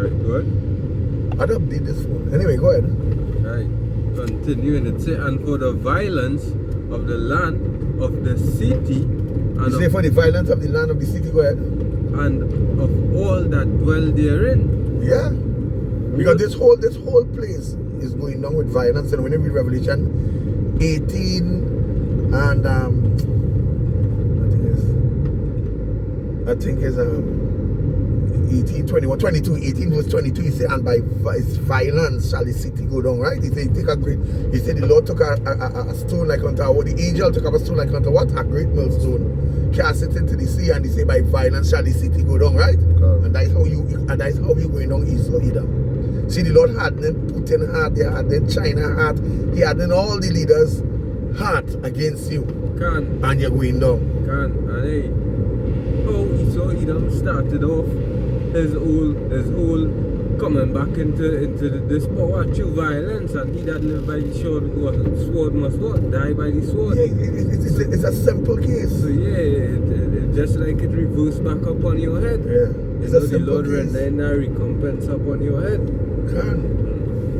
Right, go ahead. I'd update this phone. Anyway, go ahead. Right. Continuing, it say, and for the violence of the land of the city, You and say of, for the violence of the land of the city, go ahead. and of all that dwell therein. Yeah. Because this whole place is going down with violence. And when you read Revelation 18 and I think it's 18, 21, 22, 18 verse 22, he said, and by violence shall the city go down, right? He said, he said the Lord took a stone like unto the angel took up a stone like unto what? A great millstone, cast it into the sea, and he said, by violence shall the city go down, right? And that's how you going down Esau Edom. See, the Lord had them Putin heart, they had them China heart, he had them all the leaders heart against you. And you're going down. And hey, how Esau Edom started off his whole coming back into this power through violence, and he that live by the sword must what? Die by the sword. Yeah, it's a simple case. So yeah, it just like it reversed back upon your head. Yeah, it's a simple Lord case. Rendering a recompense upon your head.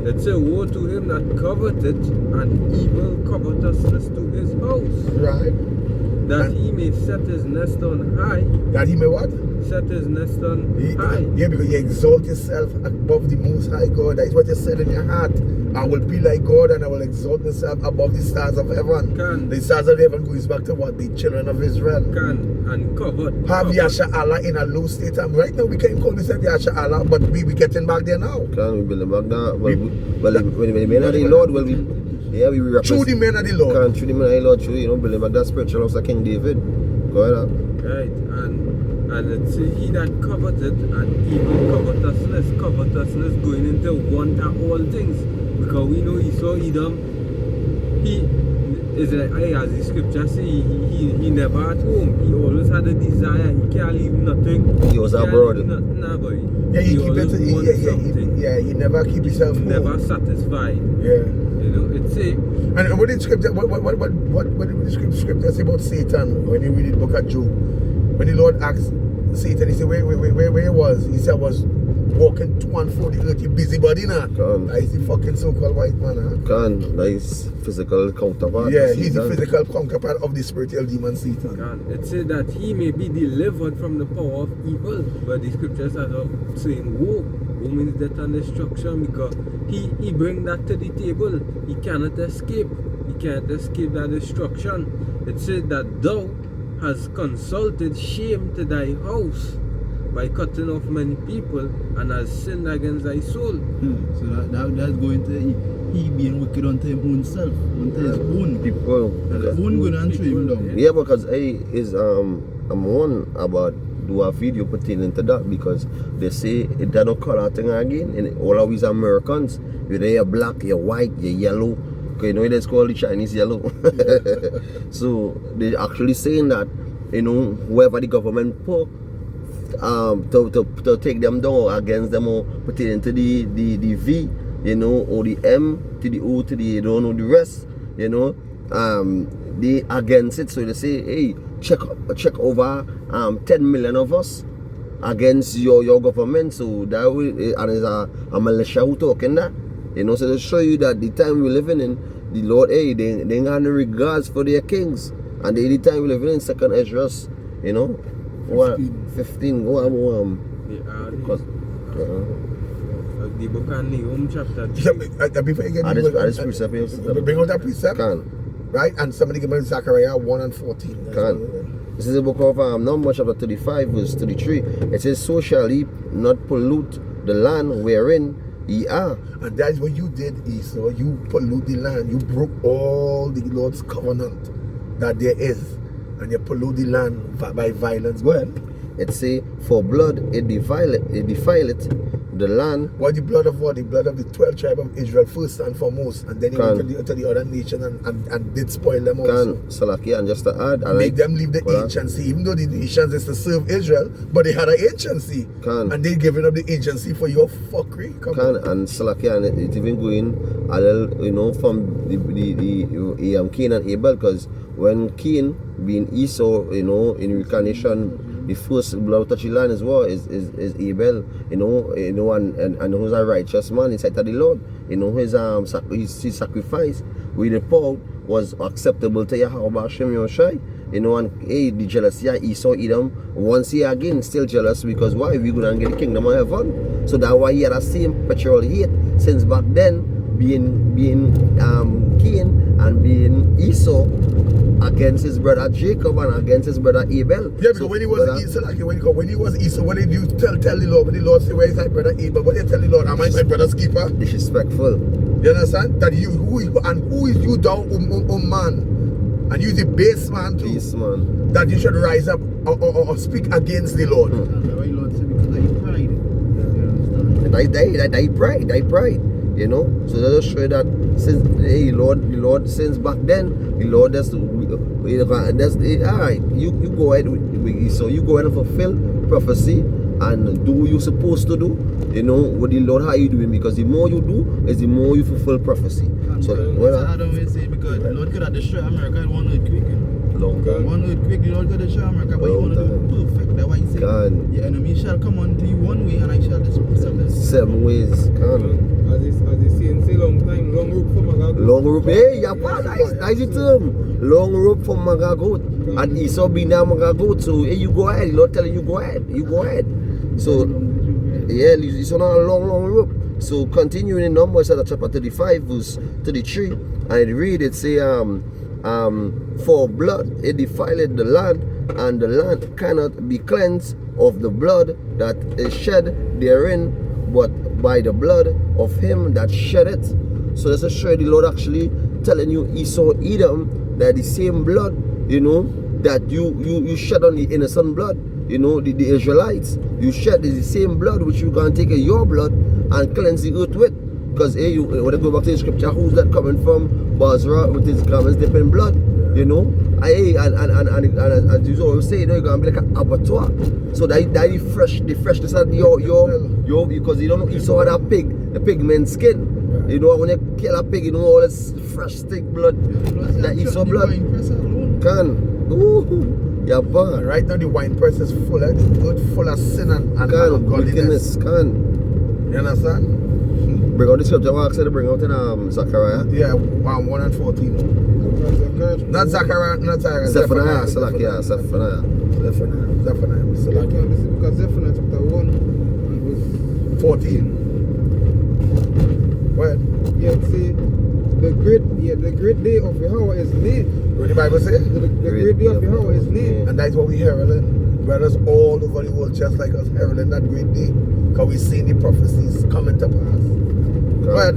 It's a woe to him that coveteth and evil covetousness to his house. Right. That he may set his nest on high. That he may what? Set his nest on high. Yeah, because you exalt yourself above the Most High God. That is what you said in your heart. I will be like God and I will exalt myself above the stars of heaven. The stars of heaven goes back to what? The children of Israel. And covered. Have Yasha Allah in a low state. And right now we can't call ourselves Yasha Allah, but we getting back there now. Can we build back there? Well, when the men of the Lord, well, we represent. Through the men of the Lord. Through the men of the Lord, building back that spiritual house of King David. Go ahead. Right, and it's he that coveted and evil covetousness going into want of all things. Because we know Esau Edom, he is like, as the scripture say, he never at home. He always had a desire. He can't leave nothing. He was abroad. Yeah, he never keep himself home. Never satisfied. Yeah. You know, it's a. And what did scripture? What did the scripture say about Satan when you read the book of Job? When the Lord asked Satan, he said, where he was? He said, I was walking to and fro the earth. You busybody now. That is the fucking so-called white man. That is physical counterpart. Yeah, he's the physical counterpart of the spiritual demon Satan. It said that he may be delivered from the power of evil. But the scriptures are saying, woe means death and destruction, because he bring that to the table. He cannot escape. He can't escape that destruction. It said that thou has consulted shame to thy house by cutting off many people, and has sinned against thy soul. So that's going to he being wicked unto him own self, unto his own people. His own going and throw him down. Yeah, because I'm one about do a video pertaining to that, because they say it don't color thing again, and all of these Americans, you're black, you're white, you're yellow. You know, it's called the Chinese yellow. So they're actually saying that, you know, whoever the government put to take them down against them, or pertaining to the V, you know, or the M to the O to the, you don't know the rest, you know, they against it. So they say, hey, check over 10 million of us against your government. So that will, and it's a militia who talking that. You know, so to show you that the time we're living in, the Lord, hey, they ain't got no regards for their kings. And the time we're living in, second Esdras, you know, 15, go on. The book of Nahum chapter 3. Before you get bring out that precept. Right? And somebody give me Zechariah 1 and 14. This is the book of Numbers chapter 35, verse 33. It says, so shall ye not pollute the land wherein ye are. And that's what you did, Esau. You pollute the land. You broke all the Lord's covenant that there is. And you pollute the land by violence. Go ahead. It say, for blood it defileth the land. What the blood of what? The blood of the 12 tribes of Israel first and foremost. And then he went to the other nation and did spoil them also. Salaki, and just to add, make them leave the agency, even though the nations is to serve Israel, but they had an agency. And they giving up the agency for your fuckery. And Salaki, and it even going a little, you know, from the Cain and Abel, because when Cain being Esau, you know, in reincarnation, The first blood touch the land as well is Abel, and who's a righteous man in sight of the Lord. His his sacrifice with the poor was acceptable to Yahweh Hashem Yoshai. And the jealousy of Esau Edom once year again still jealous because why? We gonna get the kingdom of heaven. So that's why he had the same petrol hate since back then, being Cain and being Esau against his brother Jacob and against his brother Abel. Yeah, because when he was Esau, like when he was Esau, what did you tell the Lord? When the Lord say, where is my brother Abel? What did you tell the Lord? Am I my brother's keeper? Disrespectful. You understand? That who is you thou, man? And you the base man too. Base man. That you should rise up or speak against the Lord. That's why the Lord said, because of pride. You understand? They pride. So that just show that since the Lord since back then, the Lord that's alright. You go ahead so you go ahead and fulfill prophecy and do what you're supposed to do. What the Lord how you doing, because the more you do is the more you fulfill prophecy. So I don't say because the Lord could have destroyed America in one earthquake. One earthquake, the Lord could destroy America, but he want to do it perfect. That's why he said, your enemy shall come unto you one way, and I shall destroy seven ways. As he say long time, long rope for Magagot. Long rope, hey, that's the term. Long rope for Magagot. And Esau be now Magagot. So hey, you go ahead. The Lord telling you go ahead. You go ahead. So yeah, it's on a long rope. So continuing in Numbers chapter 35 verse 33, and it read, it say for blood it defiled the land, and the land cannot be cleansed of the blood that is shed therein, but by the blood of him that shed it. So that's a sure the Lord actually telling you Esau Edom that the same blood, that you shed on the innocent blood, the Israelites, you shed is the same blood which you can take your blood and cleanse the earth with. Because when I go back to the scripture, who's that coming from? Basra with his garments dipped in blood, and as you always say, you're gonna be like an abattoir. So that the freshness of your because you don't know Esau had a pig, the pigman's skin. When you kill a pig, all this fresh thick blood, that Esau blood. Yeah, but right now the wine press is full of sin and ungodliness. You understand? Bring out the scripture, what I said to bring out in Zechariah. Yeah, 1 and 14. Not Zechariah, not Zechariah. Zephaniah. This is because Zephaniah chapter 1 and verse 14. What? Yeah, see, the great day of Yahweh is near. What the Bible say? The great day of Yahweh is near. And that's what we heralding. Brothers all over the world just like us heralding that great day. Because we see the prophecies coming to pass. But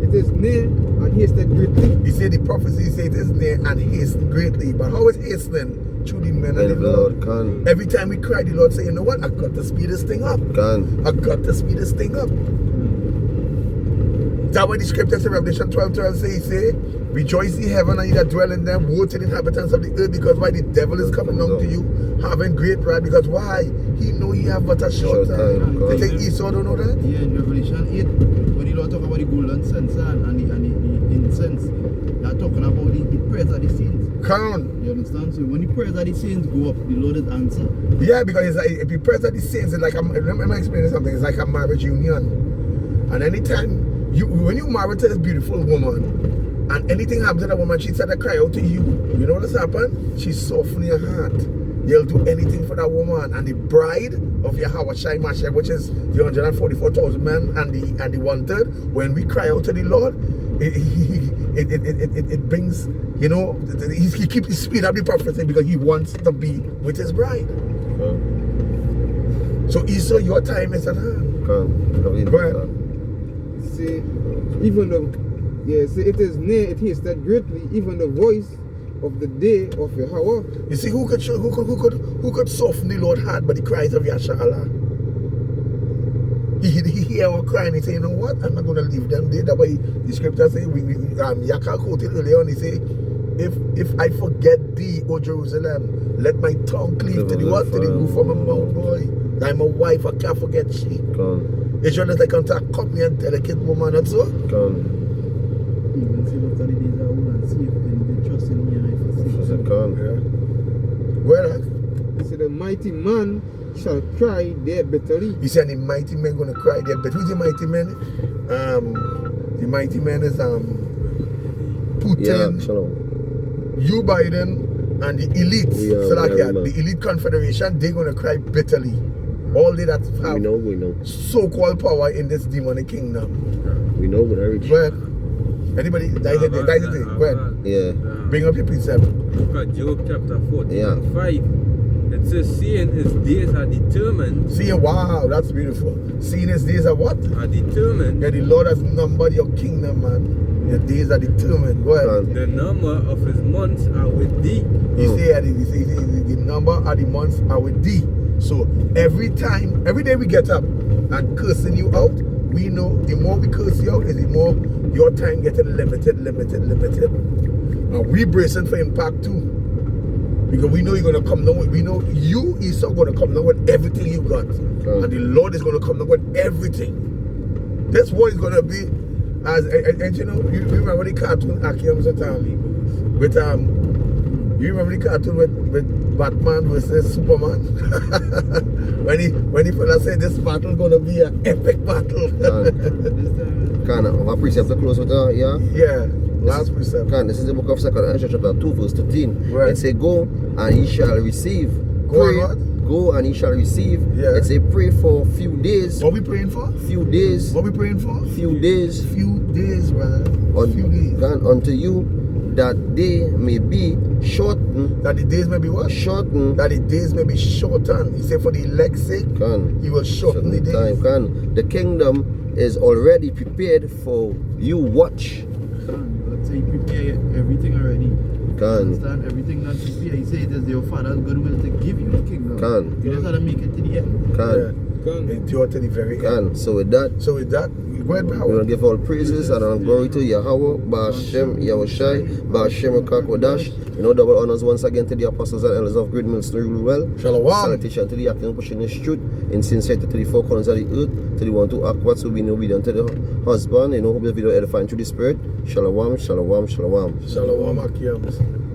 it is near and hasted greatly. He said the prophecy say it is near and hasten greatly. But how is hastening? Through the men of the Lord. Every time we cry, the Lord say, you know what? I got to speed this thing up. I got to speed this thing up. That's why the scriptures in Revelation 12:12 say, rejoice ye heaven and ye that dwell in them, woe to the inhabitants of the earth, because why the devil is coming down to you, having great wrath, because why? He know he have but a short time. They think Esau don't know that? Yeah, in Revelation 8, when the Lord talk about the golden censer and the incense, they're talking about the prayers of the saints. Count. You understand? So when the prayers of the saints go up, the Lord is answer. Yeah, because it's like, if the prayers of the saints is like, let me explain something, it's like a marriage union. And anytime, when you marry to this beautiful woman, and anything happens to that woman, she said to cry out to you. You know what's happened? She softened your heart. You'll do anything for that woman. And the bride of Yahweh Shai Mashiach, which is the 144,000 men and the 1/3, when we cry out to the Lord, it brings, he keeps speed up the prophecy because he wants to be with his bride. So Esau, your time is at hand. Go ahead. See, even though, see, it is near, it hasted greatly, even the voice of the day of Yahweh. You see, who could soften the Lord's heart but the cries of Yasha-Allah? He hear our crying, he say, you know what? I'm not going to leave them there. That way the scripture say, Yakar quoted earlier on, he say, if I forget thee, O Jerusalem, let my tongue cleave to the what? To the roof of my mouth, boy. I'm a wife, I can't forget she. It's just like a company and delicate woman, that's so? Even see what the days are old and see if they trust in me and I forsake them. Where that? He said, the mighty man shall cry there bitterly. He said the mighty men gonna cry there. But who's the mighty men? The mighty men is Putin, Yeah, shalom. you Biden, and the elite. Yeah, so like yeah, that, man. the elite confederation, they're gonna cry bitterly. All they that have We know. so-called power in this demonic kingdom. We know when I reach. Well, anybody, that is the thing. Well, Yeah. bring up your precept. Look at Job chapter 14 Yeah. and 5. It says, seeing his days are determined. See, wow, that's beautiful. Seeing his days are what? Are determined. Yeah, the Lord has numbered your kingdom, man. Your days are determined. Go ahead. The number of his months are with thee. He say the number of the months are with thee. So every day we get up and cursing you out, we know the more we curse you out is the more your time getting limited. And we bracing for impact too. Because we know you're gonna come down with, we know you Esau gonna come down with everything you got. And the Lord is gonna come down with everything. This war is gonna be and you know, you remember the cartoon Akim Satami with you remember the cartoon with Batman versus Superman? when he fella said this battle gonna be an epic battle. Can I precept the close with yeah? Yeah, last precept. Can this is the book of 2 Ezra chapter 2 verse 13. Right. It say go and ye shall receive. Go and Pray, what? Go and ye shall receive. Yeah. It say pray for few days. What we praying for? Few days. What we praying for? Few days. Few days, brother. Few days. Can unto you that they may be shortened. That the days may be what? Shortened. That the days may be shortened. He said for the elect's sake, Can. he will shorten the days. Time. Can. The kingdom is already prepared for you watch. Let's say prepare everything already. Can. Understand everything not prepare. He said it is your father's good will to give you the kingdom. Can. You just have to make it to the end. Can. Endure to the very end. Can. So with that, So with that, go ahead, we want Howard. to give all praises and all glory to Yahweh, Ba'ashem, Yahushai, Ba'ashem, Kakodash. You know, double honors once again to the apostles and elders of Great Millstone really well. Shalom. Salutation to the acting pushing the truth in sincerity to the four corners of the earth, to the one to act what's to be obedient to the husband. You know, hope the video edifying through the spirit. Shalom, shalom, shalom. Shalom, Akiams.